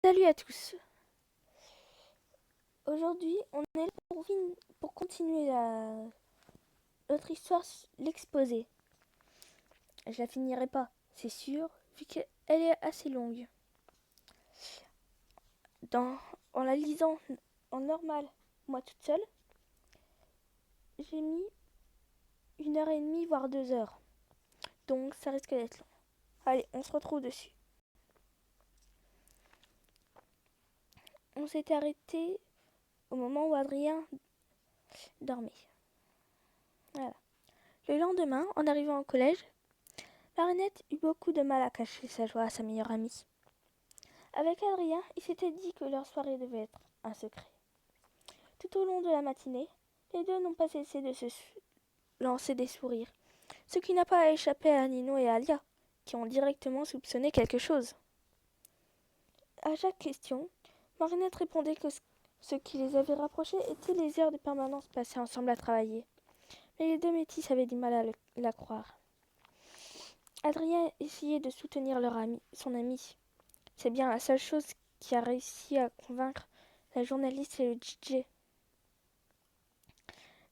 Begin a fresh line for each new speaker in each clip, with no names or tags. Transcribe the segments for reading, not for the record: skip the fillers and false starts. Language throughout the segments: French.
Salut à tous. Aujourd'hui, on est là pour continuer notre histoire, l'exposé. Je la finirai pas, c'est sûr, vu qu'elle est assez longue. Dans, en la lisant en normal, moi toute seule, j'ai mis 1 heure et demie, voire 2 heures. Donc ça risque d'être long. Allez, on se retrouve dessus. On s'était arrêté au moment où Adrien dormait. Voilà. Le lendemain, en arrivant au collège, Marinette eut beaucoup de mal à cacher sa joie à sa meilleure amie. Avec Adrien, il s'était dit que leur soirée devait être un secret. Tout au long de la matinée, les deux n'ont pas cessé de se lancer des sourires, ce qui n'a pas échappé à Nino et à Alia, qui ont directement soupçonné quelque chose. À chaque question, Marinette répondait que ce qui les avait rapprochés était les heures de permanence passées ensemble à travailler. Mais les deux métis avaient du mal à la croire. Adrien essayait de soutenir son ami. C'est bien la seule chose qui a réussi à convaincre la journaliste et le DJ.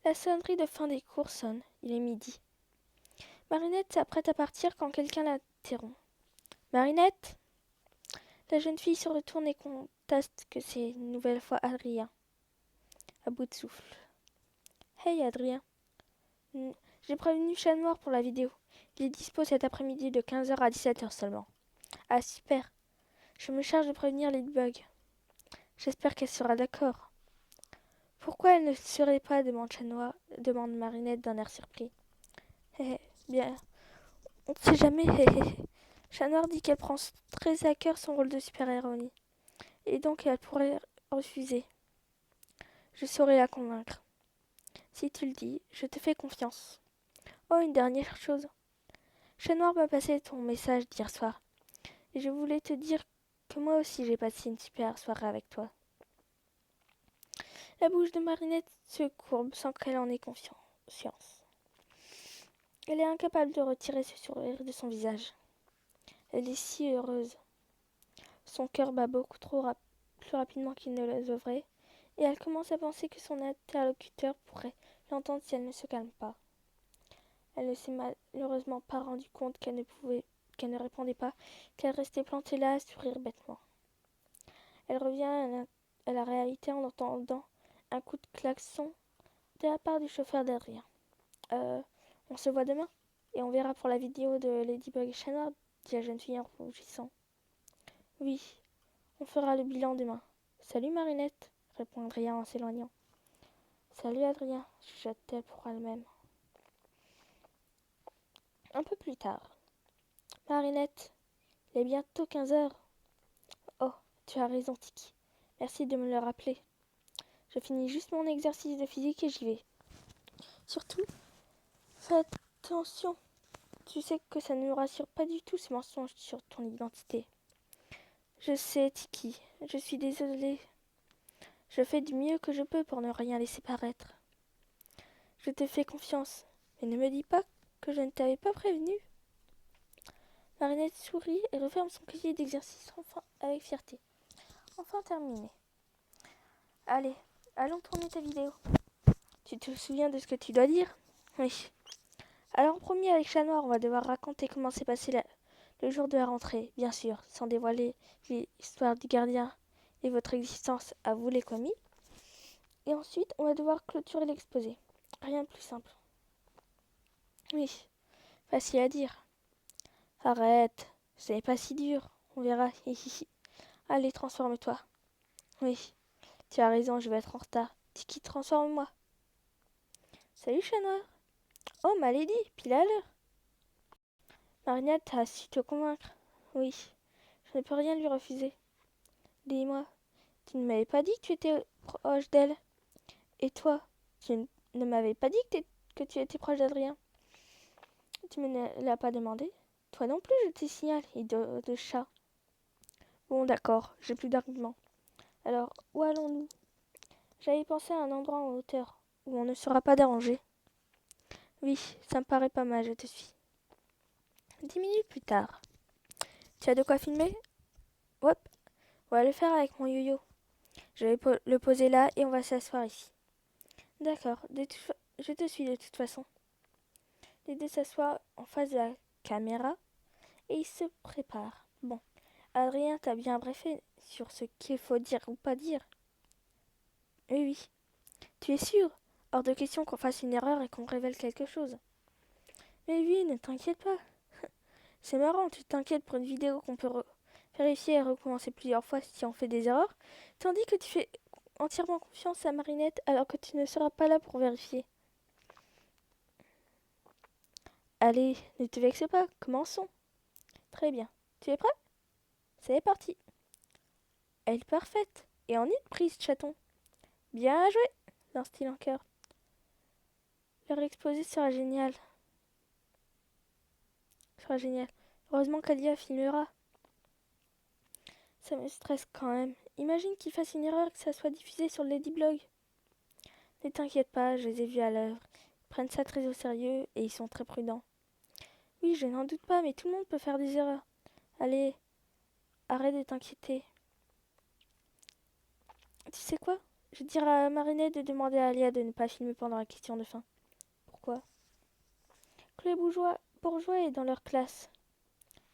La sonnerie de fin des cours sonne. Il est midi. Marinette s'apprête à partir quand quelqu'un l'interrompt. Marinette. La jeune fille se retourne et constate que c'est une nouvelle fois Adrien, à bout de souffle. Hey Adrien. J'ai prévenu Chat Noir pour la vidéo. Il est dispo cet après-midi de 15h à 17h seulement. Ah super. Je me charge de prévenir Ladybug. J'espère qu'elle sera d'accord. Pourquoi elle ne serait pas, demande Marinette d'un air surpris. Bien, on ne sait jamais. Chat Noir dit qu'elle prend très à cœur son rôle de super-héroïne. Et donc elle pourrait refuser. Je saurais la convaincre. Si tu le dis, je te fais confiance. Oh, une dernière chose. Chat Noir m'a passé ton message d'hier soir. Et je voulais te dire que moi aussi j'ai passé une super soirée avec toi. La bouche de Marinette se courbe sans qu'elle en ait conscience. Elle est incapable de retirer ce sourire de son visage. Elle est si heureuse. Son cœur bat beaucoup plus rapidement qu'il ne le devrait, et elle commence à penser que son interlocuteur pourrait l'entendre si elle ne se calme pas. Elle ne s'est malheureusement pas rendu compte qu'elle ne répondait pas, qu'elle restait plantée là à sourire bêtement. Elle revient à la réalité en entendant un coup de klaxon de la part du chauffeur d'Adrien. On se voit demain et on verra pour la vidéo de Ladybug et Chat Noir, dit la jeune fille en rougissant. Oui, on fera le bilan demain. Salut Marinette, répond Adrien en s'éloignant. Salut Adrien, chuchote-t-elle pour elle-même. Un peu plus tard. Marinette, il est bientôt 15h. Oh, tu as raison Tiki. Merci de me le rappeler. Je finis juste mon exercice de physique et j'y vais. Surtout, fais attention. Tu sais que ça ne nous rassure pas du tout ces mensonges sur ton identité. Je sais, Tiki. Je suis désolée. Je fais du mieux que je peux pour ne rien laisser paraître. Je te fais confiance, mais ne me dis pas que je ne t'avais pas prévenu. Marinette sourit et referme son cahier d'exercice enfin avec fierté. Enfin terminé. Allez, allons tourner ta vidéo. Tu te souviens de ce que tu dois dire? Oui. Alors promis, avec Chat Noir, on va devoir raconter comment s'est passé le jour de la rentrée, bien sûr, sans dévoiler l'histoire du gardien et votre existence à vous les commis. Et ensuite, on va devoir clôturer l'exposé. Rien de plus simple. Oui, facile à dire. Arrête, ce n'est pas si dur. On verra. Allez, transforme-toi. Oui, tu as raison, je vais être en retard. Tiki, transforme-moi. Salut, Chat Noir. Oh, ma lady, pile à l'heure. Marinette a su te convaincre. Oui, je ne peux rien lui refuser. Dis-moi, tu ne m'avais pas dit que tu étais proche d'elle. Et toi, tu ne m'avais pas dit que tu étais proche d'Adrien. Tu me l'as pas demandé. Toi non plus, je te signale, et de chat. Bon, d'accord, j'ai plus d'arguments. Alors, où allons-nous? J'avais pensé à un endroit en hauteur, où on ne sera pas dérangé. Oui, ça me paraît pas mal, je te suis. 10 minutes plus tard. Tu as de quoi filmer? Hop. On va le faire avec mon yo-yo. Je vais le poser là et on va s'asseoir ici. D'accord, je te suis de toute façon. Les deux s'assoient en face de la caméra et ils se préparent. Bon, Adrien t'a bien briefé sur ce qu'il faut dire ou pas dire. Oui, oui. Tu es sûr? Hors de question qu'on fasse une erreur et qu'on révèle quelque chose. Mais oui, ne t'inquiète pas. C'est marrant, tu t'inquiètes pour une vidéo qu'on peut vérifier et recommencer plusieurs fois si on fait des erreurs, tandis que tu fais entièrement confiance à Marinette alors que tu ne seras pas là pour vérifier. Allez, ne te vexe pas, commençons. Très bien. Tu es prêt? C'est parti. Elle est parfaite. Et en une prise, chaton. Bien joué, lance-t-il en chœur. Leur exposé sera génial. Heureusement qu'Alia filmera. Ça me stresse quand même. Imagine qu'il fasse une erreur et que ça soit diffusé sur le Ladyblog. Ne t'inquiète pas, je les ai vus à l'œuvre. Ils prennent ça très au sérieux et ils sont très prudents. Oui, je n'en doute pas, mais tout le monde peut faire des erreurs. Allez, arrête de t'inquiéter. Tu sais quoi? Je dirai à Marinette de demander à Alia de ne pas filmer pendant la question de fin. Pourquoi? Chloé Bourgeois est dans leur classe.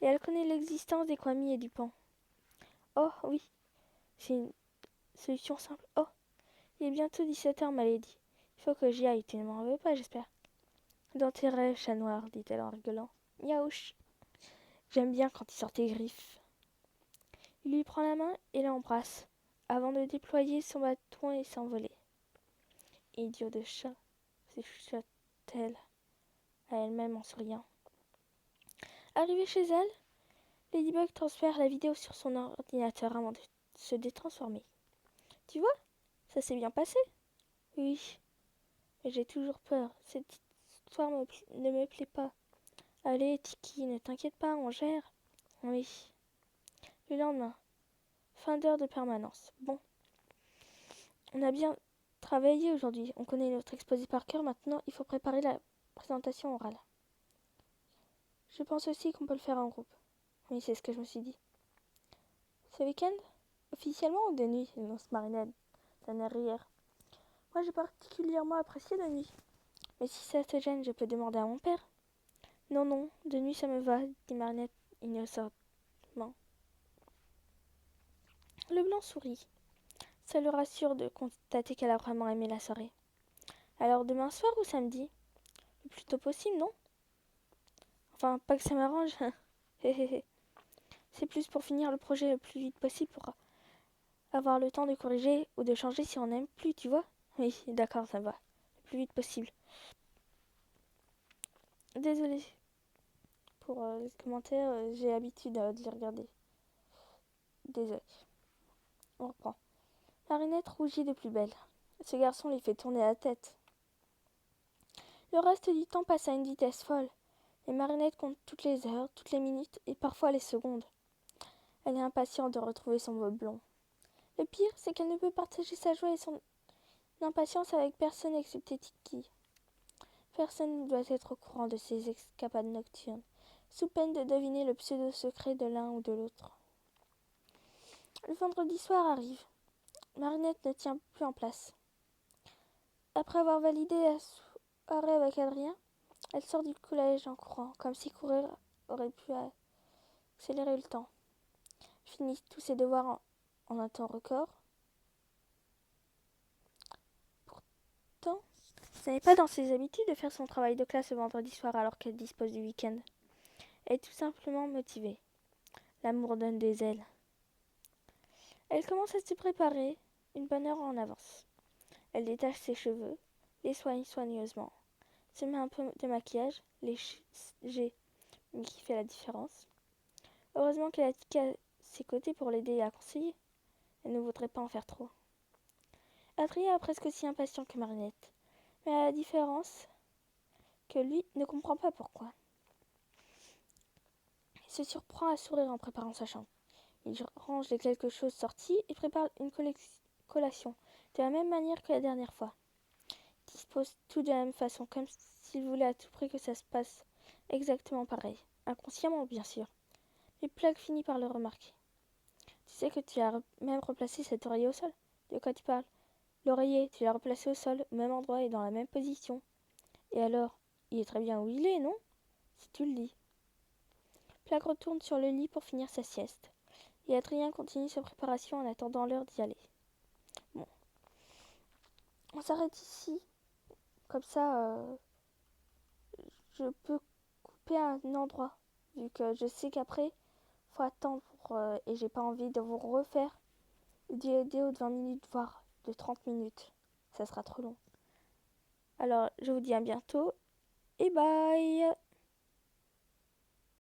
Et elle connaît l'existence des Kwami et du Pan. Oh, oui, c'est une solution simple. Oh, il est bientôt 17h, ma lady. Il faut que j'y aille, tu ne m'en veux pas, j'espère. Dans tes rêves, chat noir, dit-elle en rigolant. Miaouch. J'aime bien quand il sort tes griffes. Il lui prend la main et l'embrasse, avant de déployer son bâton et s'envoler. Idiot de chat, se chuchote-t-elle à elle-même en souriant. Arrivée chez elle, Ladybug transfère la vidéo sur son ordinateur avant de se détransformer. Tu vois, ça s'est bien passé. Oui, mais j'ai toujours peur. Cette histoire ne me plaît pas. Allez, Tiki, ne t'inquiète pas, on gère. Oui. Le lendemain, fin d'heure de permanence. Bon, on a bien travaillé aujourd'hui. On connaît notre exposé par cœur. Maintenant, il faut préparer la présentation orale. Je pense aussi qu'on peut le faire en groupe. Oui, c'est ce que je me suis dit. Ce week-end? Officiellement ou de nuit? Lance Marinette d'un air rire. Moi, j'ai particulièrement apprécié de nuit. Mais si ça te gêne, je peux demander à mon père. Non, non, de nuit ça me va, dit Marinette innocemment. Le blanc sourit. Ça le rassure de constater qu'elle a vraiment aimé la soirée. Alors demain soir ou samedi? Le plus tôt possible, non? Enfin, pas que ça m'arrange. C'est plus pour finir le projet le plus vite possible pour avoir le temps de corriger ou de changer si on n'aime plus, tu vois? Oui, d'accord, ça va. Le plus vite possible. Désolée pour les commentaires, j'ai l'habitude de les regarder. Désolée. On reprend. Marinette rougit de plus belle. Ce garçon lui fait tourner la tête. Le reste du temps passe à une vitesse folle. Et Marinette compte toutes les heures, toutes les minutes et parfois les secondes. Elle est impatiente de retrouver son beau blond. Le pire, c'est qu'elle ne peut partager sa joie et son impatience avec personne excepté Tiki. Personne ne doit être au courant de ses escapades nocturnes, sous peine de deviner le pseudo-secret de l'un ou de l'autre. Le vendredi soir arrive. Marinette ne tient plus en place. Après avoir validé la soirée avec Adrien, elle sort du collège en courant, comme si courir aurait pu accélérer le temps. Finit tous ses devoirs en un temps record. Pourtant, ce n'est pas dans ses habitudes de faire son travail de classe le vendredi soir alors qu'elle dispose du week-end. Elle est tout simplement motivée. L'amour donne des ailes. Elle commence à se préparer une bonne heure en avance. Elle détache ses cheveux, les soigne soigneusement, se met un peu de maquillage, léger, mais qui fait la différence. Heureusement qu'elle a Tiki à ses côtés pour l'aider et la conseiller. Elle ne voudrait pas en faire trop. Adrien est presque aussi impatient que Marinette, mais à la différence que lui ne comprend pas pourquoi. Il se surprend à sourire en préparant sa chambre. Il range les quelque chose sortis et prépare une collation, de la même manière que la dernière fois. Il dispose tout de la même façon, comme s'il voulait à tout prix que ça se passe exactement pareil. Inconsciemment, bien sûr. Mais Plug finit par le remarquer. Tu sais que tu as même replacé cet oreiller au sol. De quoi tu parles? L'oreiller, tu l'as replacé au sol, au même endroit et dans la même position. Et alors, il est très bien où il est, non? Si tu le dis. Plag retourne sur le lit pour finir sa sieste. Et Adrien continue ses préparations en attendant l'heure d'y aller. Bon, on s'arrête ici. Comme ça, je peux couper un endroit. Vu que je sais qu'après, faut attendre et j'ai pas envie de vous refaire une vidéo de 20 minutes, voire de 30 minutes. Ça sera trop long. Alors, je vous dis à bientôt et bye!